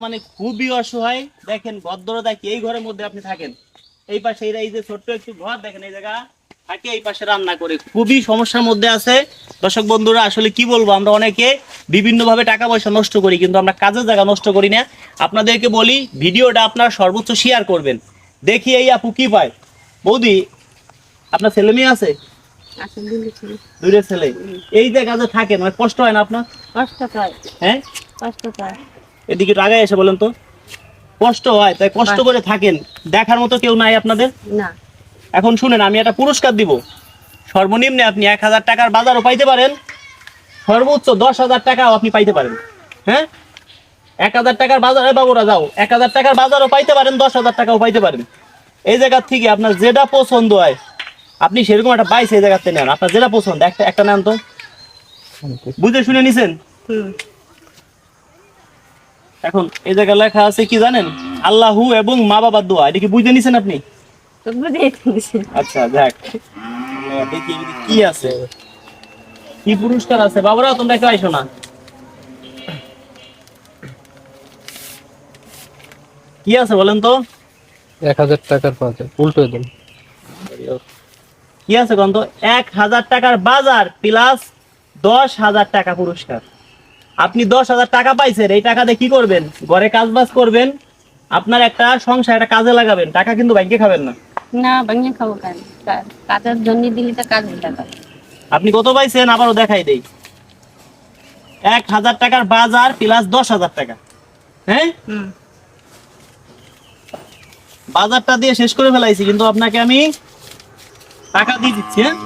মানে খুবই অসহায়। দেখেন ভদ্রতা কি, এই ঘরের মধ্যে আপনি থাকেন, এই পাশে এই যে ছোট্ট একটু ঘর দেখেন, এই জায়গা থাকে, এই পাশে রান্না করে, খুবই সমস্যার মধ্যে আছে। দর্শক বন্ধুরা আসলে কি বলবো, আমরা অনেকে বিভিন্ন ভাবে টাকা পয়সা নষ্ট করি, কিন্তু আমরা কাজের জায়গা নষ্ট করি না। আপনাদেরকে বলি ভিডিওটা আপনারা সর্বোচ্চ শেয়ার করবেন। দেখি এই আপু কি পায়। বৌদি, আপনার ছেলে মেয়ে আছে? দুইটা ছেলে। এই যে কাজে থাকেন, মানে কষ্ট হয় না আপনার? কষ্ট হয়। হ্যাঁ, কষ্ট হয়। এদিকে আগায় এসে বলেন তো। কষ্ট হয়, তাই কষ্ট করে থাকেন, দেখার মতো কেউ নাই আপনাদের? না। এখন শুনেন, আমি একটা পুরস্কার দিব। সর্বনিম্নে আপনি 1000 টাকার বাজারও পাইতে পারেন, সর্বোচ্চ 10,000 টাকাও আপনি পাইতে পারেন। হ্যাঁ, 1000 টাকার বাজারে বাবুরা যাও, 1000 টাকার বাজারও পাইতে পারেন, 10,000 টাকাও পাইতে পারেন। এই জায়গার থেকে আপনার যেটা পছন্দ হয়, আপনি সেরকম একটা বাইস এই জায়গাতে নেন, আপনার যেটা পছন্দ একটা নেন তো। বুঝে শুনে নিছেন? এখন এই জায়গায় লেখা আছে কি জানেন? আল্লাহু এবং মা বাবার দোয়া। এটা কি বুঝে নিছেন আপনি? আচ্ছা, যাক, দেখি কি আছে, কি পুরস্কার আছে। বাবারা তোমরা কেউ আইসো না, কি আছে বলেন তো? 1000 টাকার বাজার উল্টো দেন। কি আছে কোন তো? 1000 টাকার বাজার প্লাস 10,000 টাকা পুরস্কার। আপনি 10,000 টাকা পাইছেন, এই টাকা দিয়ে কি করবেন? ঘরে কাজ বাজ করবেন, আপনার একটা সংসার, একটা কাজে লাগাবেন। টাকা কিন্তু ব্যাংকে খাবেন না। না, ব্যাংকে খাবো কেন? কাজের জন্য দিলি তো কাজের টাকা। আপনি কত পাইছেন আবারও দেখাই দেই। 1000 টাকার বাজার প্লাস 10,000 টাকা। হ্যাঁ, বাজারটা দিয়ে শেষ করে ফেলাইছি, কিন্তু আপনাকে আমি টাকা দিয়ে দিচ্ছি। হ্যাঁ,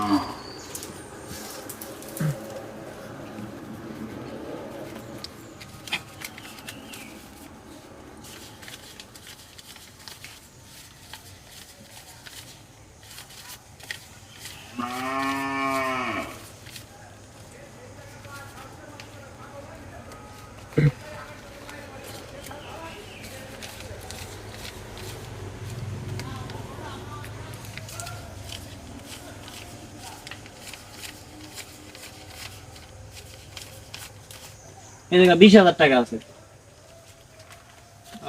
এই জায়গায় 20,000 টাকা আছে।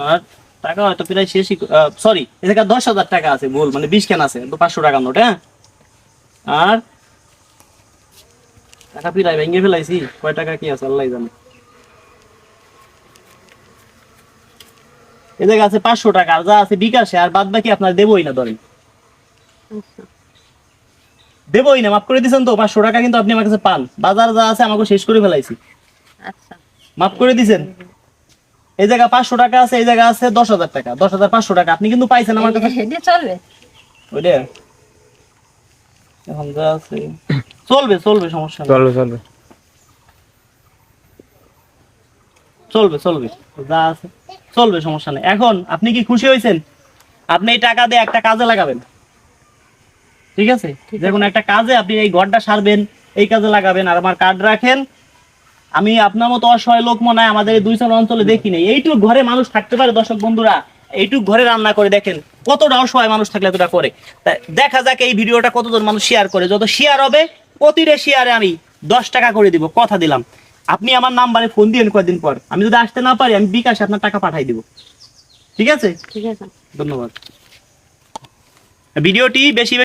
আর টাকা হয়তো প্রায় শেষই, সরি, এই জায়গায় 10,000 টাকা আছে, ভুল, মানে 20 কেন আছে, তো 500 টাকা নোট। হ্যাঁ, আর টাকা প্রায় ভেঙে ফেলাইছি, কয় টাকা কি আছে আল্লাহ জানে। এই জায়গায় আছে 500 টাকা, আর যা আছে বিকাশে, আর বাদ বাকি আপনার দেবই না, ধরেন দেবই না, মাফ করে দিয়েছেন তো। 500 টাকা কিন্তু আপনি আমার কাছে পান, বাজার যা আছে আমাকে শেষ করে ফেলাইছি, মাফ করে দিয়েছেন। এই জায়গা 500 টাকা আছে, এই জায়গা আছে 10,000 টাকা, 10,500 টাকা আপনি কিন্তু পাইছেন আমার কাছে। চলবে ওইটা এখন যা আছে চলবে, চলবে, সমস্যা নেই, চলবে চলবে চলবে, চলবে, যা আছে চলবে, সমস্যা নেই। এখন আপনি কি খুশি হয়েছেন? আপনি এই টাকা দিয়ে একটা কাজে লাগাবেন, ঠিক আছে? যে কোনো একটা কাজে আপনি এই ঘরটা সারবেন, এই কাজে লাগাবেন। আর আমার কার্ড রাখেন, আমি আপনার মতো অসহায় লোক মনে হয় আমাদের এই 200 অঞ্চলে দেখি নেই। এইটুক ঘরে মানুষ থাকতে পারে দর্শক বন্ধুরা, এইটুক ঘরে রান্না করে দেখেন কতটা অসহায় মানুষ থাকলে এতটা করে। দেখা যাক এই ভিডিওটা কতজন মানুষ শেয়ার করে। যত শেয়ার হবে প্রতিটা শেয়ারে আমি 10 টাকা করে দিব, কথা দিলাম। আপনি আমার নাম্বারে ফোন দিয়েন কয়েকদিন পর, আমি যদি আসতে না পারি আমি বিকাশে আপনার টাকা পাঠাই দিব, ঠিক আছে? ঠিক আছে। ধন্যবাদ। ভিডিওটি বেশি